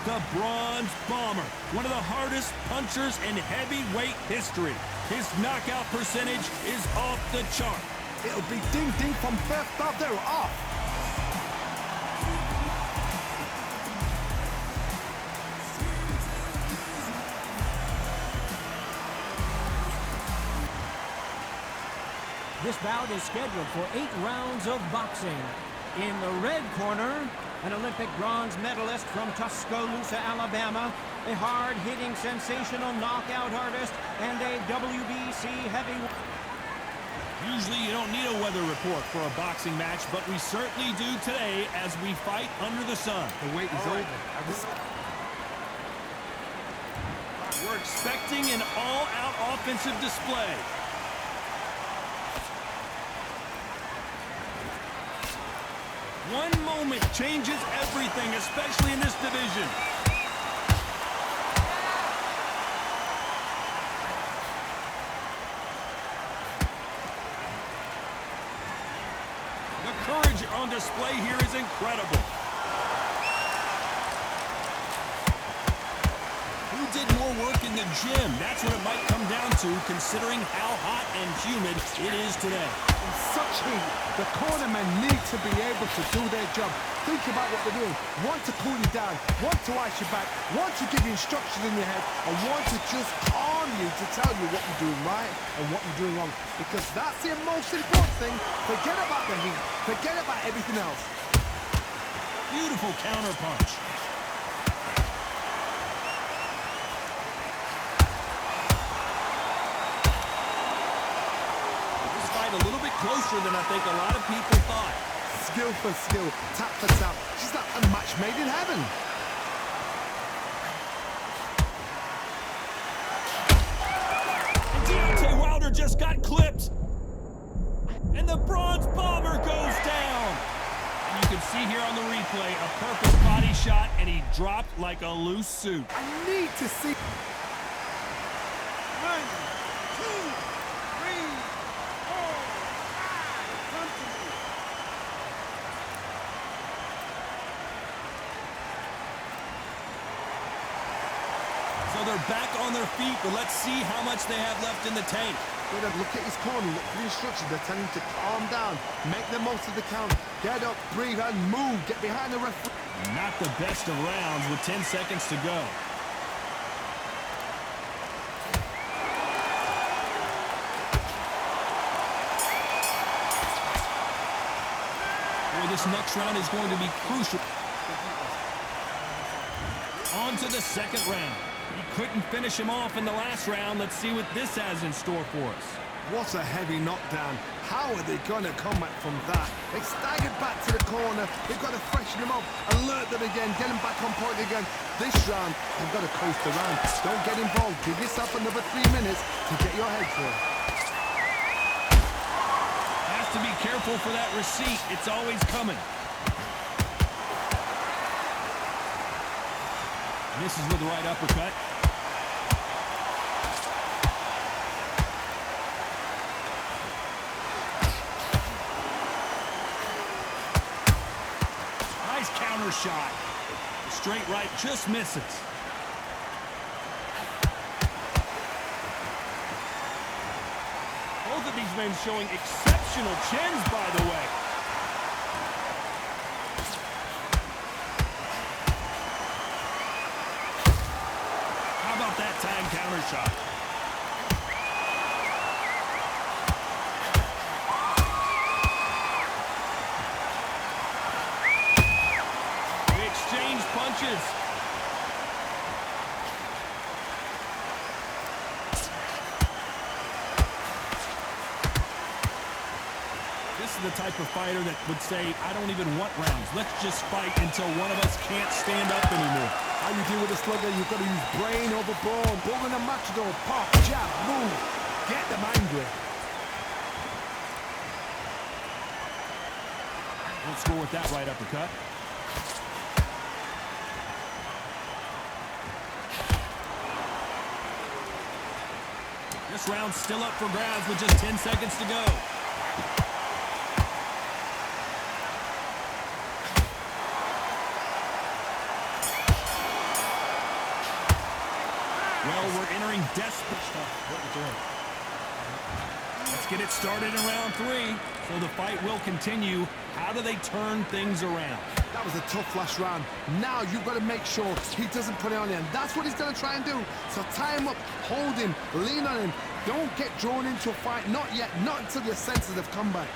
the Bronze Bomber, one of the hardest punchers in heavyweight history. His knockout percentage is off the chart. It'll be ding-ding from first thought they're off. This bout is scheduled for 8 rounds of boxing. In the red corner, an Olympic bronze medalist from Tuscaloosa, Alabama, a hard-hitting, sensational knockout artist, and a WBC heavyweight. Usually you don't need a weather report for a boxing match, but we certainly do today as we fight under the sun. The wait is over. We're expecting an all-out offensive display. One moment changes everything, especially in this division. The courage on display here is incredible. Who did more work in the gym? That's what it might come down to, considering how hot and humid it is today. In such heat, the cornermen need to be able to do their job. Think about what they're doing. One to cool you down, one to ice your back, one to give you instructions in your head, and one to just calm you to tell you what you're doing right and what you're doing wrong. Because that's the most important thing. Forget about the heat. Forget about everything else. Beautiful counter punch. A little bit closer than I think a lot of people thought. Skill for skill, tap for tap. She's like a match made in heaven. And Deontay Wilder just got clipped. And the Bronze Bomber goes down. And you can see here on the replay a perfect body shot, and he dropped like a loose suit. I need to see. 1, 2, 3, 4, 5. Come to me. So they're back on their feet, but let's see how much they have left in the tank. Look at his corner, look for the instructions. They're telling him to calm down, make the most of the count, get up, breathe, and move. Get behind the referee. Not the best of rounds with 10 seconds to go. Boy, this next round is going to be crucial. On to the second round. He couldn't finish him off in the last round. Let's see what this has in store for us. What a heavy knockdown. How are they going to come back from that? They staggered back to the corner. They've got to freshen them up, alert them again, get them back on point again. This round, they've got to coast around. Don't get involved. Give yourself another 3 minutes to get your head clear. Has to be careful for that receipt. It's always coming. Misses with the right uppercut. Nice counter shot. The straight right just misses. Both of these men showing exceptional chins, by the way. That time counter shot. They exchange punches. This is the type of fighter that would say, I don't even want rounds. Let's just fight until one of us can't stand up anymore. How you deal with a slugger, you've got to use brain over brawn. Bull in a matador, pop, jab, move. Get them angry. Won't score with that right uppercut. This round's still up for grabs with just 10 seconds to go. Well, we're entering desperate stuff. What we're doing. Let's get it started in round 3. So the fight will continue. How do they turn things around? That was a tough last round. Now you've got to make sure he doesn't put it on you. And that's what he's going to try and do. So tie him up, hold him, lean on him. Don't get drawn into a fight. Not yet. Not until your senses have come back.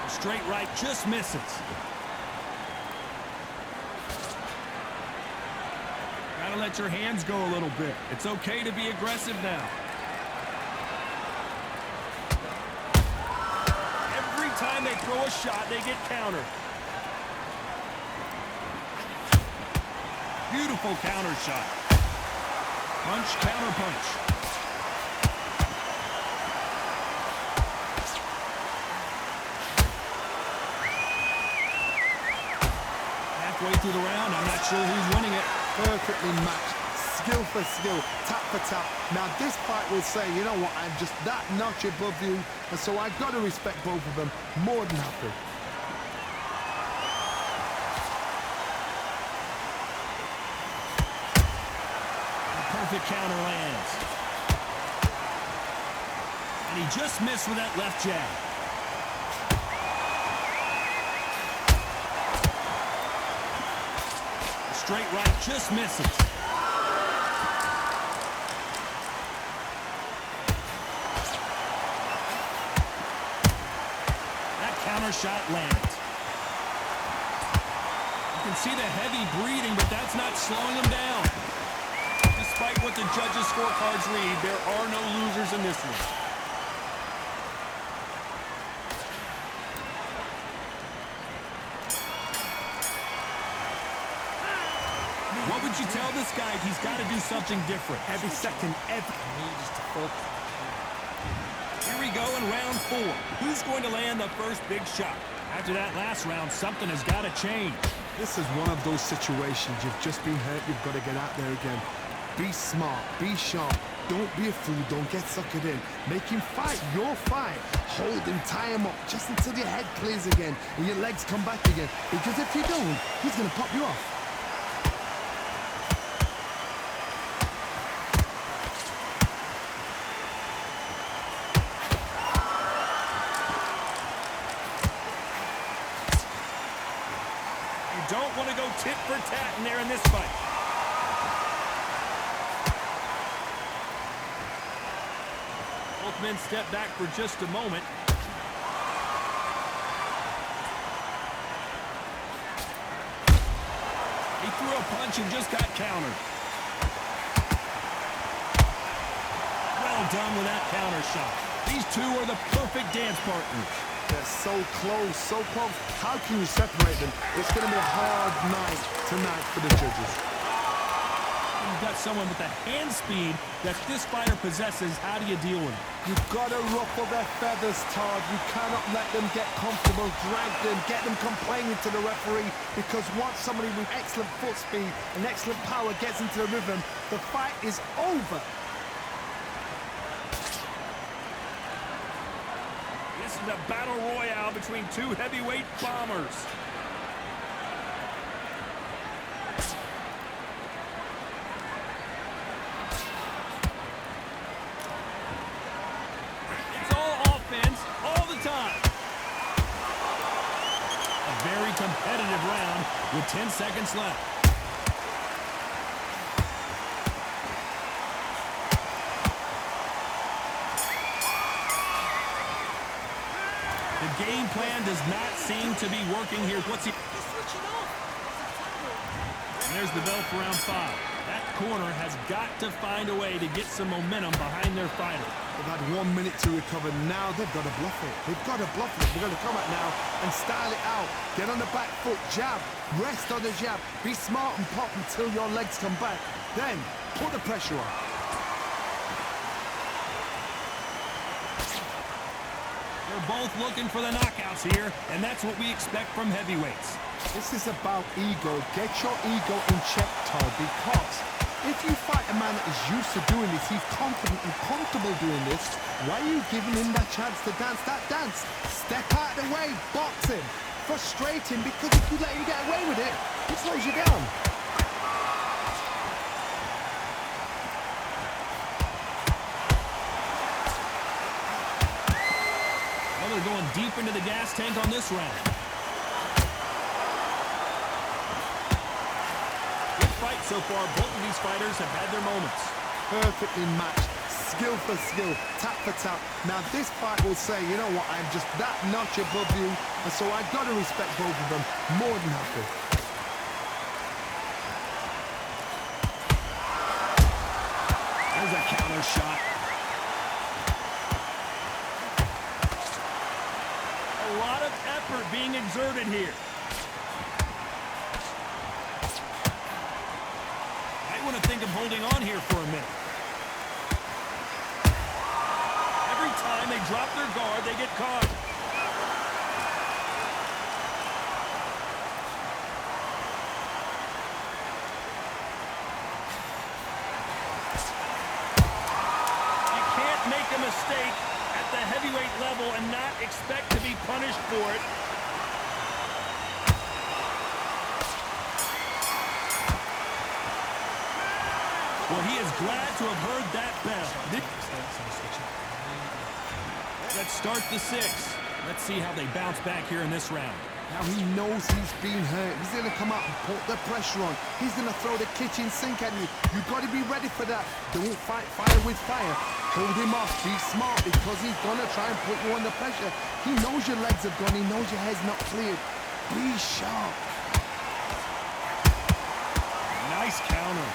Straight right just misses. Gotta let your hands go a little bit. It's okay to be aggressive now. Every time they throw a shot, they get countered. Beautiful counter shot. Punch, counter punch. Halfway through the round, I'm not sure who's winning it. Perfectly matched, skill for skill, tap for tap. Now this fight will say, you know what, I'm just that notch above you, and so I've got to respect both of them more than happy. The perfect counter lands. And he just missed with that left jab. Straight right just misses. That counter shot lands. You can see the heavy breathing, but that's not slowing him down. Despite what the judges' scorecards read, there are no losers in this one. What would you tell this guy? He's got to do something different. Every second, every... Needs to focus. Here we go in round 4. Who's going to land the first big shot? After that last round, something has got to change. This is one of those situations. You've just been hurt. You've got to get out there again. Be smart. Be sharp. Don't be a fool. Don't get suckered in. Make him fight your fight. Hold him, tie him up just until your head clears again and your legs come back again. Because if you don't, he's going to pop you off. Don't want to go tit for tat in there in this fight. Both men step back for just a moment. He threw a punch and just got countered. Well done with that counter shot. These two are the perfect dance partners. They're so close, so close. How can you separate them? It's going to be a hard night tonight for the judges. You've got someone with the hand speed that this fighter possesses. How do you deal with it? You've got to ruffle their feathers, Todd. You cannot let them get comfortable, drag them, get them complaining to the referee, because once somebody with excellent foot speed and excellent power gets into the rhythm, the fight is over. This is a battle royale between two heavyweight bombers. It's all offense, all the time. A very competitive round with 10 seconds left. The game plan does not seem to be working here. What's he? And there's the bell for round 5. That corner has got to find a way to get some momentum behind their fighter. They've had 1 minute to recover. Now they've got to bluff it. They've got to bluff it. They're going to come out now and style it out. Get on the back foot, jab, rest on the jab. Be smart and pop until your legs come back. Then put the pressure on. They're both looking for the knockouts here, and that's what we expect from heavyweights. This is about ego. Get your ego in check, Todd, because If you fight a man that is used to doing this, he's confident and comfortable doing this, why are you giving him that chance to dance that dance? Step out of the way, box him. Frustrating, because if you let him get away with it, he slows you down. Well, they're going deep into the gas tank on this round. Good fight so far. Both of these fighters have had their moments. Perfectly matched, skill for skill, tap for tap. Now this fight will say, you know what, I'm just that notch above you, and so I gotta respect both of them more than happy. There's a counter shot. A lot of effort being exerted here. Might want to think of holding on here for a minute. Every time they drop their guard, they get caught. You can't make a mistake at the heavyweight level and not expect to be punished for it. Well, he is glad to have heard that bell. Let's start the 6th. Let's see how they bounce back here in this round. Now he knows he's been hurt. He's going to come out and put the pressure on. He's going to throw the kitchen sink at you. You've got to be ready for that. Don't fight fire with fire. Hold him off. Be smart, because he's going to try and put you under pressure. He knows your legs have gone. He knows your head's not cleared. Be sharp. Nice counter.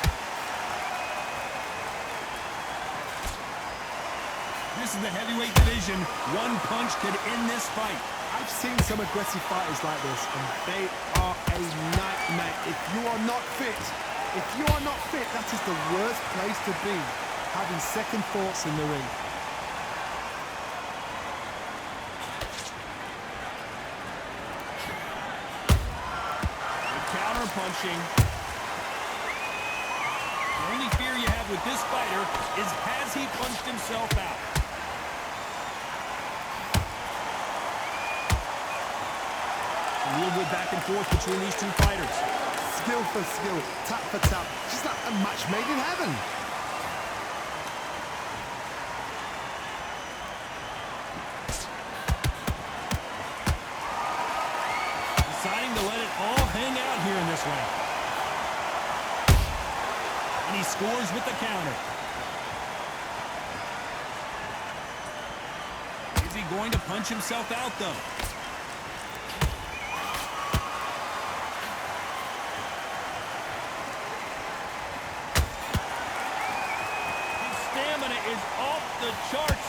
This is the heavyweight division. One punch could end this fight. I've seen some aggressive fighters like this, and they are a nightmare. If you are not fit, that is the worst place to be, having second thoughts in the ring. Good counter punching. The only fear you have with this fighter is, has he punched himself out? A real good back and forth between these two fighters. Skill for skill, tap for tap. Just like a match made in heaven. Deciding to let it all hang out here in this round. And he scores with the counter. Is he going to punch himself out, though? Is off the charts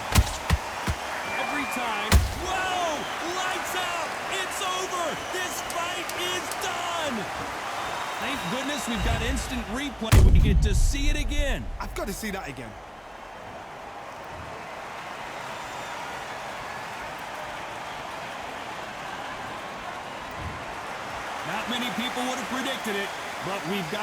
every time. Whoa! Lights out! It's over! This fight is done! Thank goodness we've got instant replay. We get to see it again. I've got to see that again. Not many people would have predicted it, but we've got